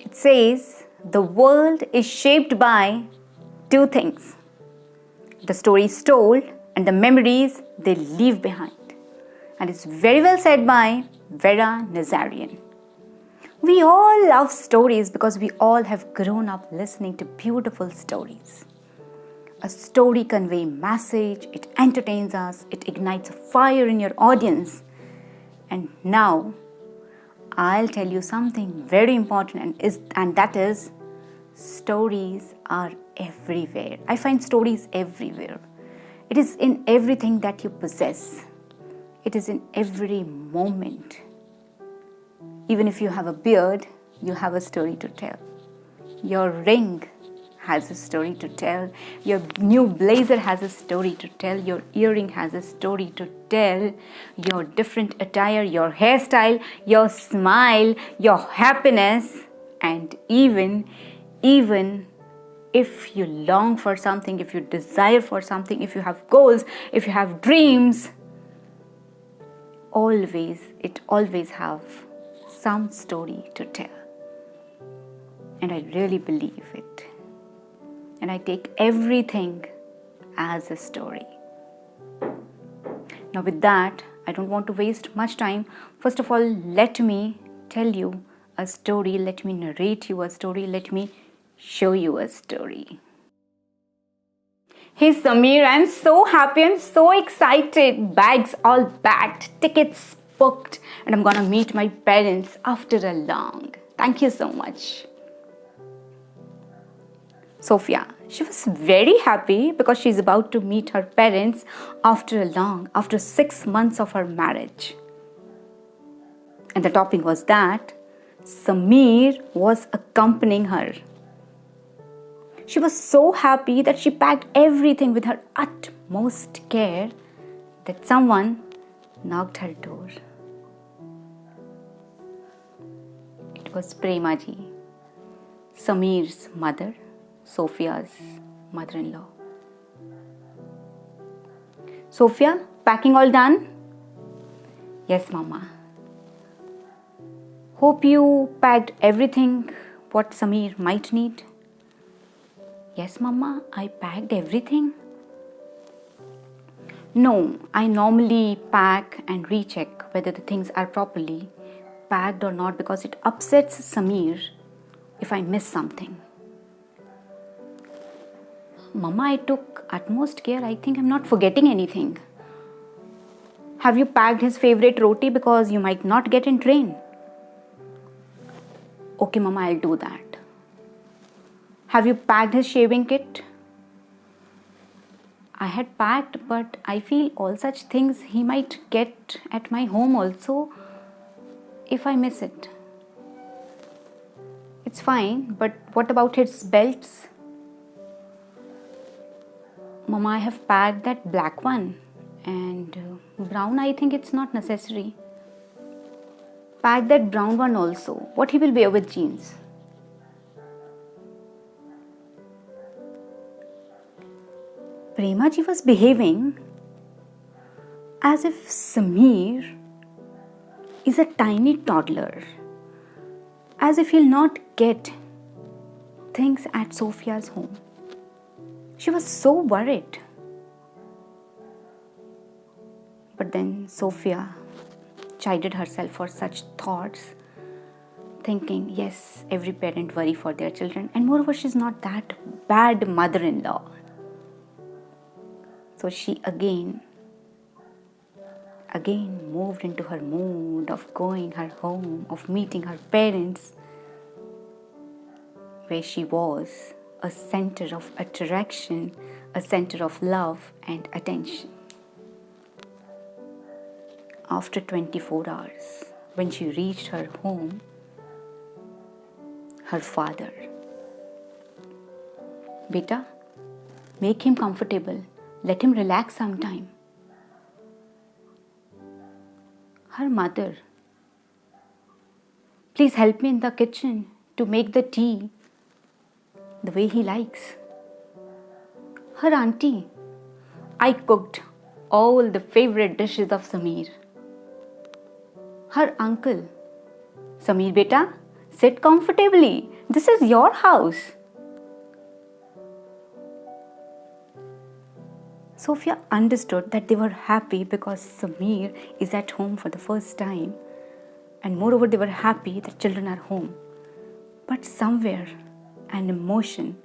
It says, the world is shaped by two things: the stories told and the memories they leave behind. And it's very well said by Vera Nazarian. We all love stories because we all have grown up listening to beautiful stories. A story conveys message, it entertains us, it ignites a fire in your audience. And now, I'll tell you something very important, and that is, stories are everywhere. I find stories everywhere. It is in everything that you possess. It is in every moment. Even if you have a beard, you have a story to tell. Your ring has a story to tell. Your new blazer has a story to tell. Your earring has a story to tell. Your different attire, your hairstyle, your smile, your happiness, and even if you long for something, if you desire for something, if you have goals, if you have dreams, it always have some story to tell. And I really believe it. And I take everything as a story. Now with that, I don't want to waste much time. First of all, let me tell you a story. Let me narrate you a story. Let me show you a story. Hey Samir, I'm so happy. I'm so excited. Bags all packed, tickets booked, and I'm gonna meet my parents after a long. Thank you so much. Sophia, she was very happy because she's about to meet her parents after 6 months of her marriage. And the topic was that Samir was accompanying her. She was so happy that she packed everything with her utmost care that someone knocked her door. It was Premaji, Samir's mother, Sophia's mother-in-law. Sophia, packing all done? Yes, Mama. Hope you packed everything what Samir might need. Yes, Mama, I packed everything. No, I normally pack and recheck whether the things are properly packed or not because it upsets Samir if I miss something. Mama, I took utmost care. I think I'm not forgetting anything. Have you packed his favorite roti because you might not get in train? Okay, Mama, I'll do that. Have you packed his shaving kit? I had packed, but I feel all such things he might get at my home also if I miss it. It's fine, but what about his belts? Mama, I have packed that black one, and brown, I think it's not necessary. Pack that brown one also. What he will wear with jeans? Premaji was behaving as if Samir is a tiny toddler, as if he'll not get things at Sophia's home. She was so worried. But then Sophia chided herself for such thoughts, thinking, yes, every parent worry for their children, and moreover, she's not that bad mother-in-law. So she again moved into her mood of going her home, of meeting her parents, where she was a center of attraction, a center of love and attention. After 24 hours, when she reached her home, her father, Beta, make him comfortable. Let him relax sometime. Her mother, please help me in the kitchen to make the tea the way he likes. Her auntie, I cooked all the favorite dishes of Samir. Her uncle, Samir beta, Sit comfortably. This is your house. Sophia understood that they were happy because Samir is at home for the first time, and moreover, they were happy that children are home. But somewhere, an emotion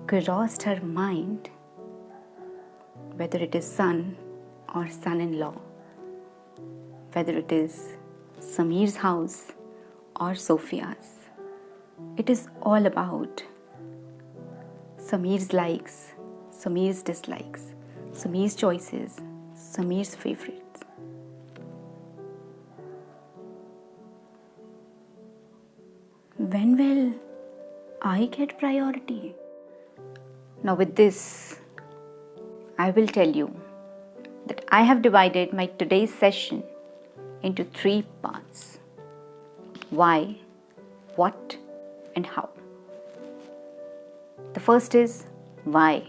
crossed her mind, whether it is son or son-in-law, whether it is Samir's house or Sophia's. It is all about Samir's likes, Samir's dislikes, Samir's choices, Samir's favorites. When will I get priority? Now with this, I will tell you that I have divided my today's session into 3 parts. Why, what, and how. The first is why.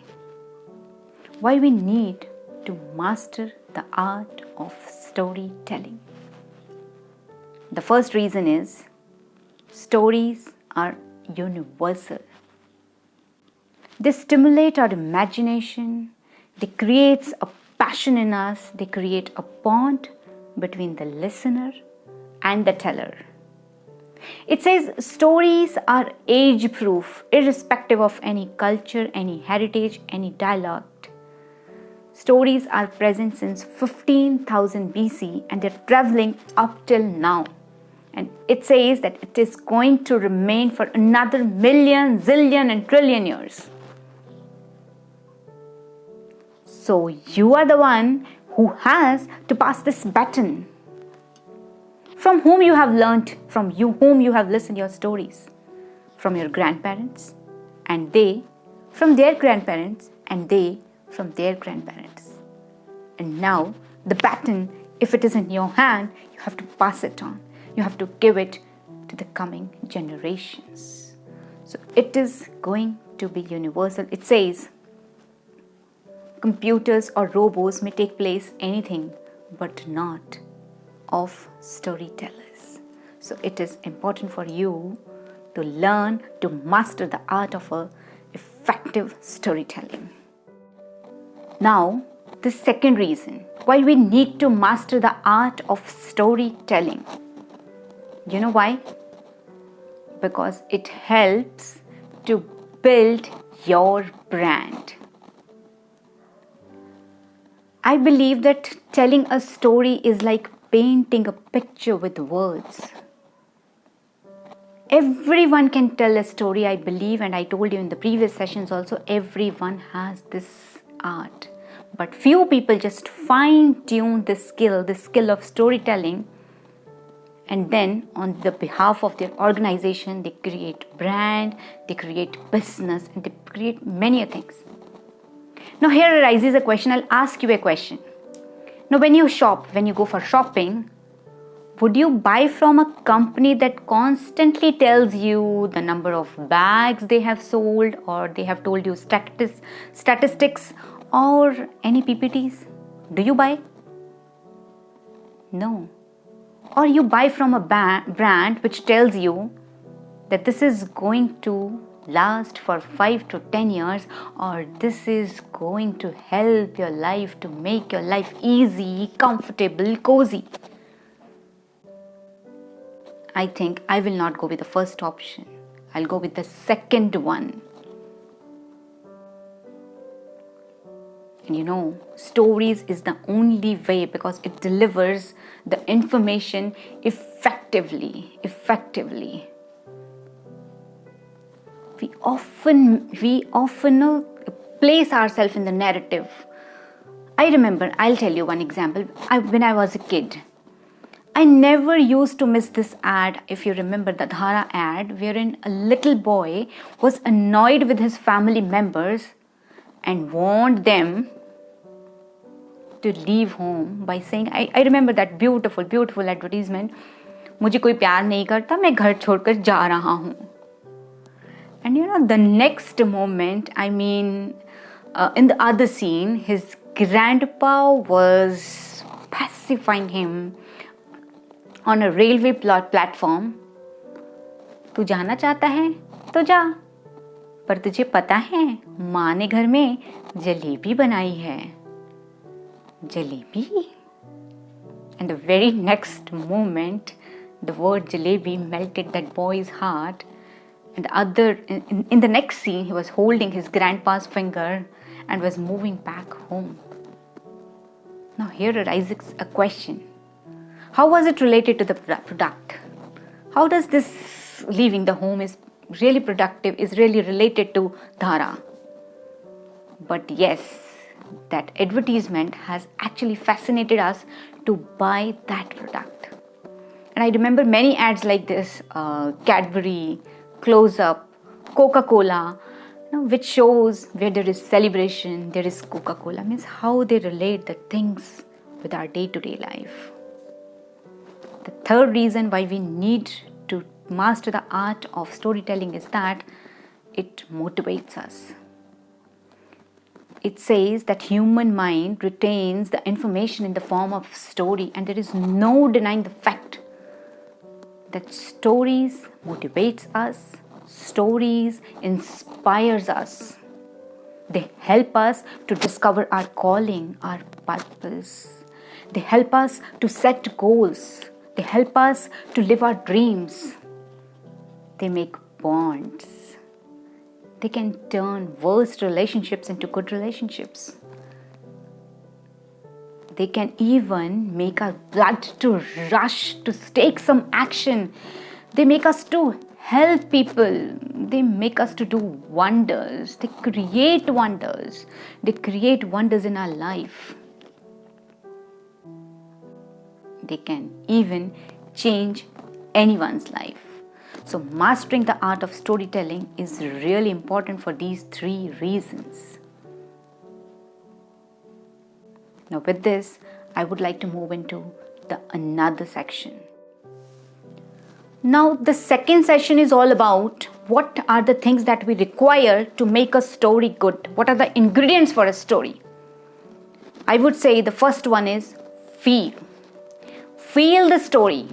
Why we need to master the art of storytelling. The first reason is stories are universal. They stimulate our imagination, they create a passion in us, they create a bond between the listener and the teller. It says stories are age-proof, irrespective of any culture, any heritage, any dialect. Stories are present since 15,000 BC and they're traveling up till now. And it says that it is going to remain for another million, zillion, and trillion years. So you are the one who has to pass this baton. From whom you have learnt, from whom you have listened your stories. From your grandparents, and they from their grandparents, and they from their grandparents. And now the baton, if it is in your hand, you have to pass it on. You have to give it to the coming generations. So it is going to be universal. It says computers or robots may take place anything, but not of storytellers. So it is important for you to learn to master the art of effective storytelling. Now, the second reason why we need to master the art of storytelling. You know why? Because it helps to build your brand. I believe that telling a story is like painting a picture with words. Everyone can tell a story, I believe, and I told you in the previous sessions also, everyone has this art. But few people just fine-tune this skill of storytelling, and then on the behalf of their organization, they create brand, they create business, and they create many things. Now here arises a question. I'll ask you a question. Now when you go for shopping, would you buy from a company that constantly tells you the number of bags they have sold, or they have told you statistics or any PPTs? Do you buy? No. Or you buy from a brand which tells you that this is going to last for 5 to 10 years, or this is going to help your life, to make your life easy, comfortable, cozy. I think I will not go with the first option. I'll go with the second one. And you know, stories is the only way, because it delivers the information effectively. We often place ourselves in the narrative. I remember, I'll tell you one example. When I was a kid, I never used to miss this ad. If you remember the Dhara ad, wherein a little boy was annoyed with his family members and warned them to leave home by saying, I remember that beautiful advertisement, मुझे कोई प्यार नहीं करता, मैं घर छोड़कर जा रहा हूँ. And you know, the next moment, in the other scene, his grandpa was pacifying him on a railway platform तू जाना चाहता है तो जा, पर तुझे पता है माँ ने घर में जलेबी बनाई है. Jalebi? And the very next moment, the word jalebi melted that boy's heart. And in the next scene, he was holding his grandpa's finger and was moving back home. Now here arises a question. How was it related to the product? How does this leaving the home is really productive, is really related to Dhara? But yes, that advertisement has actually fascinated us to buy that product. And I remember many ads like this, Cadbury, Close Up, Coca-Cola, which shows where there is celebration, there is Coca-Cola, means how they relate the things with our day-to-day life. The third reason why we need to master the art of storytelling is that it motivates us. It says that human mind retains the information in the form of story, and there is no denying the fact that stories motivates us, stories inspires us. They help us to discover our calling, our purpose. They help us to set goals. They help us to live our dreams. They make bonds. They can turn worst relationships into good relationships. They can even make our blood to rush to take some action. They make us to help people. They make us to do wonders. They create wonders. They create wonders in our life. They can even change anyone's life. So mastering the art of storytelling is really important for these three reasons. Now with this, I would like to move into another section. Now the second session is all about what are the things that we require to make a story good. What are the ingredients for a story? I would say the first one is feel. Feel the story.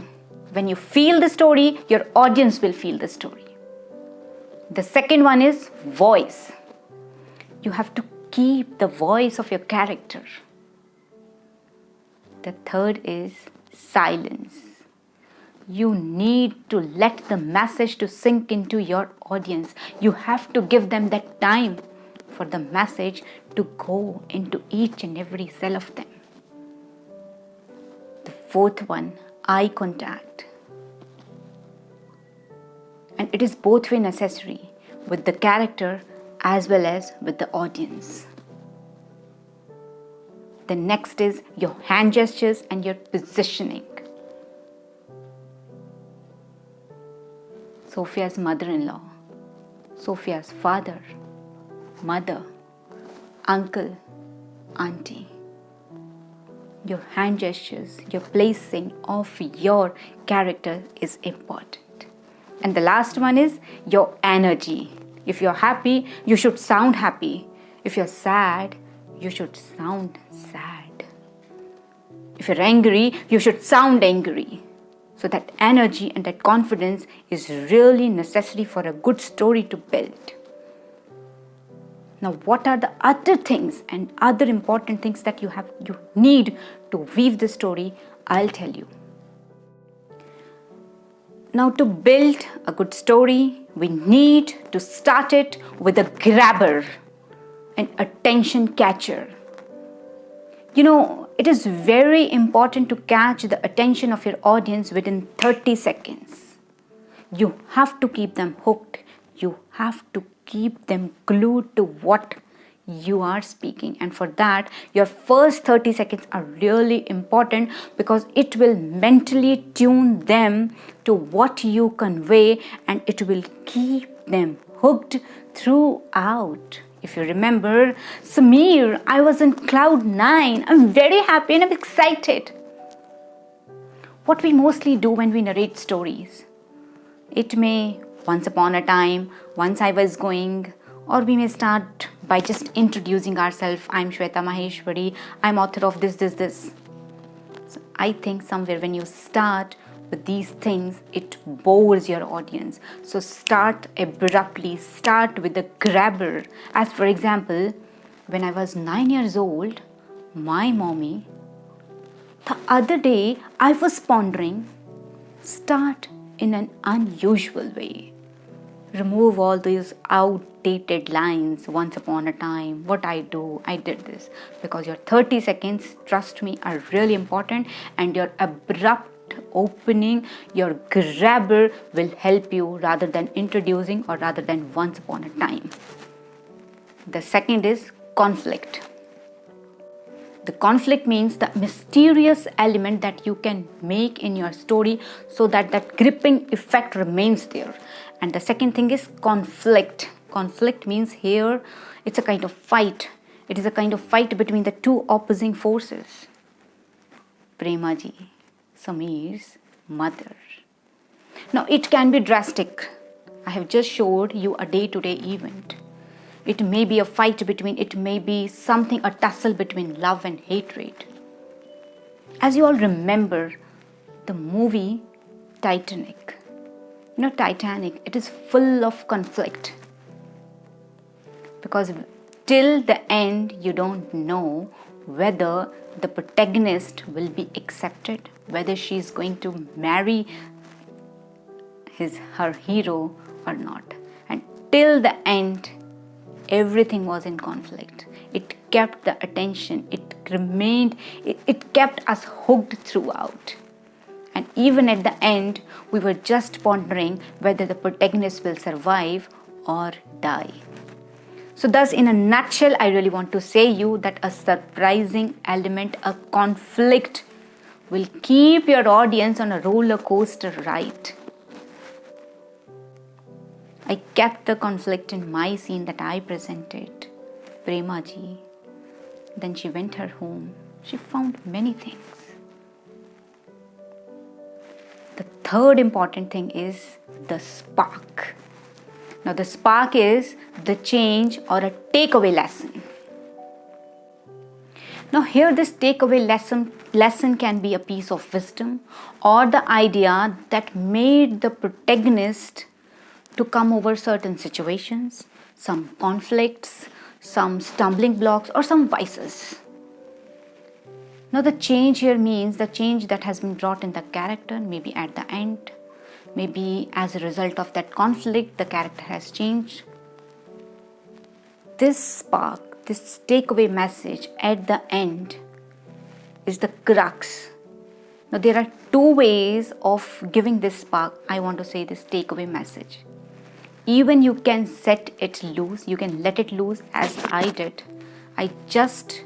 When you feel the story, your audience will feel the story. The second one is voice. You have to keep the voice of your character. The third is silence. You need to let the message to sink into your audience. You have to give them that time for the message to go into each and every cell of them. The fourth one, eye contact. And it is both way necessary with the character as well as with the audience. The next is your hand gestures and your positioning. Sophia's mother-in-law, Sophia's father, mother, uncle, auntie. Your hand gestures, your placing of your character is important. And the last one is your energy. If you're happy, you should sound happy. If you're sad, you should sound sad. If you're angry, you should sound angry. So that energy and that confidence is really necessary for a good story to build. Now, what are the other things and other important things that you need to weave the story? I'll tell you. Now, to build a good story, we need to start it with a grabber, an attention catcher. It is very important to catch the attention of your audience within 30 seconds. You have to keep them hooked. You have to keep them glued to what you are speaking. And for that, your first 30 seconds are really important because it will mentally tune them to what you convey and it will keep them hooked throughout. If you remember, Samir, I was in cloud 9. I'm very happy and I'm excited. What we mostly do when we narrate stories, it may once upon a time, once I was going, or we may start by just introducing ourselves. I'm Shweta Maheshwari. I'm author of this. So I think somewhere when you start with these things, it bores your audience. So start abruptly, start with the grabber. As for example, when I was 9 years old, my mommy, the other day I was pondering, start in an unusual way. Remove all these outdated lines, once upon a time, what I do, I did this. Because your 30 seconds, trust me, are really important, and your abrupt opening, your grabber will help you rather than introducing or rather than once upon a time. The second is conflict. The conflict means the mysterious element that you can make in your story so that that gripping effect remains there. And the second thing is conflict. Conflict means here it's a kind of fight. It is a kind of fight between the two opposing forces. Premaji, Sameer's mother. Now it can be drastic. I have just showed you a day-to-day event. It may be a fight between, it may be something, a tussle between love and hatred. As you all remember, the movie Titanic. You know, Titanic, it is full of conflict. Because till the end, you don't know whether the protagonist will be accepted, whether she is going to marry her hero or not. And till the end, everything was in conflict. It kept the attention, it remained, it kept us hooked throughout. And even at the end, we were just pondering whether the protagonist will survive or die. So thus, in a nutshell, I really want to say you that a surprising element, a conflict, will keep your audience on a roller coaster ride. I kept the conflict in my scene that I presented. Premaji. Then she went her home. She found many things. The third important thing is the spark. Now the spark is the change or a takeaway lesson. Now here this takeaway lesson can be a piece of wisdom or the idea that made the protagonist to come over certain situations, some conflicts, some stumbling blocks or some vices. Now the change here means the change that has been brought in the character, maybe at the end, maybe as a result of that conflict, the character has changed. This spark, this takeaway message at the end is the crux. Now there are two ways of giving this spark, I want to say this takeaway message. Even you can set it loose, you can let it loose as I did. I just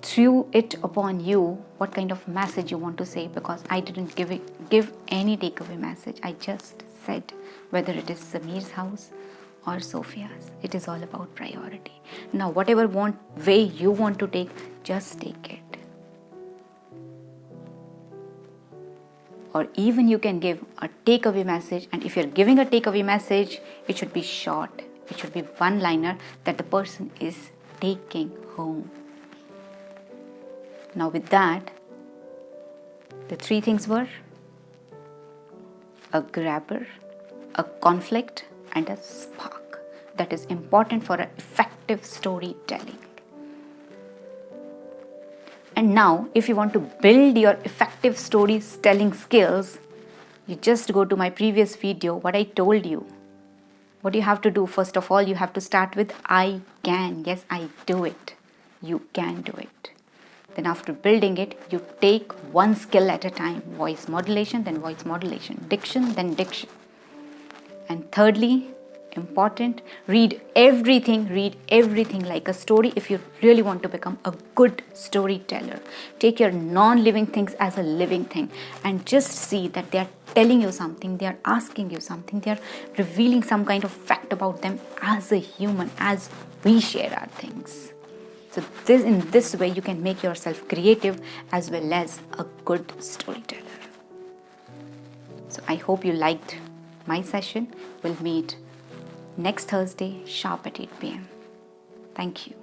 threw it upon you what kind of message you want to say, because I didn't give any takeaway message. I just said whether it is Sameer's house or Sophia's. It is all about priority. Now whatever way you want to take, just take it. Or even you can give a takeaway message, and if you're giving a takeaway message, it should be short. It should be one-liner that the person is taking home. Now with that, the three things were a grabber, a conflict, and a spark that is important for an effective storytelling. And now, if you want to build your effective storytelling skills, you just go to my previous video, what I told you. What you have to do, first of all, you have to start with I can. Yes, I do it. You can do it. Then after building it, you take one skill at a time. Voice modulation, then voice modulation. Diction, then diction. And thirdly, important, read everything like a story if you really want to become a good storyteller. Take your non-living things as a living thing and just see that they are telling you something, they are asking you something, they are revealing some kind of fact about them as a human, as we share our things. So in this way you can make yourself creative as well as a good storyteller. So I hope you liked my session. We'll meet next Thursday sharp at 8 p.m. Thank you.